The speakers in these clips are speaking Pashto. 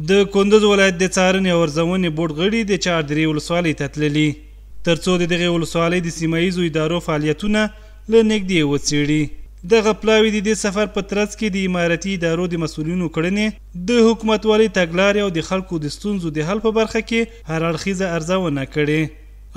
د کندوز ولایت د څارنې او ارزونې بورډ غړي د چاردرې ولسوالۍ ته تللي ترڅو د دغې ولسوالۍ د سیمه ییزو ادارو فعالیتونه له نږدې وڅېړي. دغه پلاوي د دې سفر په ترڅ کې د امارتي ادارو د مسؤلینو کړنې د حکومتوالۍ تګلارې او د خلکو د ستونزو د حل په برخه کې هر اړخیزه ارزونه کړې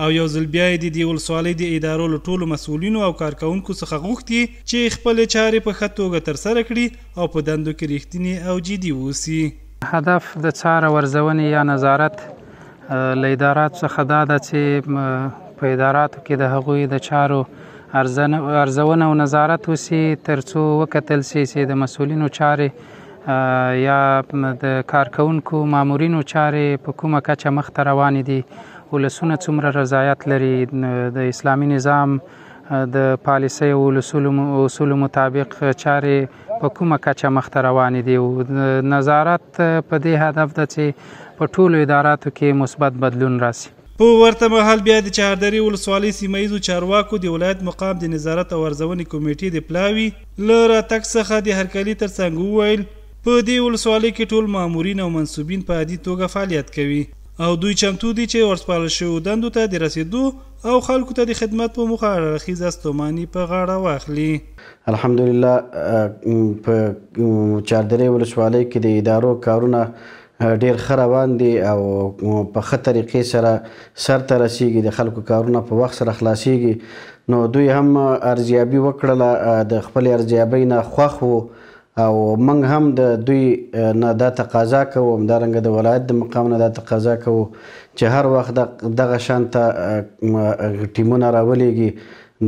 او یو ځل بیا یې د دې ولسوالۍ د ادارو له ټولو مسؤلینو او کارکوونکو څخه غوښتي چې خپلې چارې په ښه توګه ترسره کړي او په دندو کې رښتینې او جدي واوسي. هدف د څار او ارزونې یا نظارت له اداراتو څخه دا ده چې په اداراتو کې د هغوی د چارو ارزونه او نظارت وشي ترڅو وکتل شي چې د مسؤلینو چارې یا د کارکوونکو مامورینو چارې په کومه کچه مخته روانې دي، ولسونه څومره رضایت لري، د اسلامي نظام د پالیسۍ او اصولو مطابق چارې په کومه کچه مخته روانې دي. او نظارت په دې هدف ده چې په ټولو اداراتو کې مثبت بدلون راسي. په ورته مهال بیا د چهاردرې ولسوالۍ سیمه ییزو چارواکو د ولایت مقام د نظارت او ارزونې کمیټې د پلاوي له راتګ څخه د هرکلي ترڅنګ وویل په دې ولسوالۍ کې ټول مامورین او منصوبین په عادي توګه فعالیت کوي او دوی چمتو دي چې ورسپارل شویو دندو ته د رسېدو او خلکو ته د خدمت په موخه هر اړخیزه ستوماني په غاړه واخلي. الحمدلله په چهاردرې ولسوالۍ کې د ادارو کارونه ډیر ښه روان دي او په ښه طریقې سره سرته رسیږي، د خلکو کارونه په وخت سره خلاصیږي. نو دوی هم ارزیابي وکړله، د خپلې ارزیابۍ نه خوښ وو او موږ هم د دوی نه دا تقاضا کوو، همدارنګه د ولایت د مقام نه دا تقاضا کوو چې هر وخت دغه شانته ټیمونه راولېږي،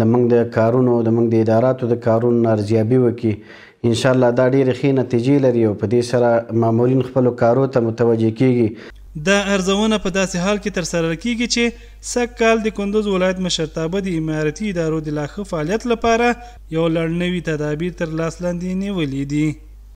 د موږ د کارونو د موږ د اداراتو د کارونو ارزیابي وکړي. انشاءالله دا ډېرې ښې نتیجې لري او په دې سره مامورین خپلو کارو ته متوجه کیږي. دا ارزونه په داسې حال کې ترسره کیږي چې سږ کال د کندوز ولایت مشرتابه د امارتي ادارو د لا ښه فعالیت لپاره یو لړ نوي تدابیر تر لاس لاندې نیولي دي.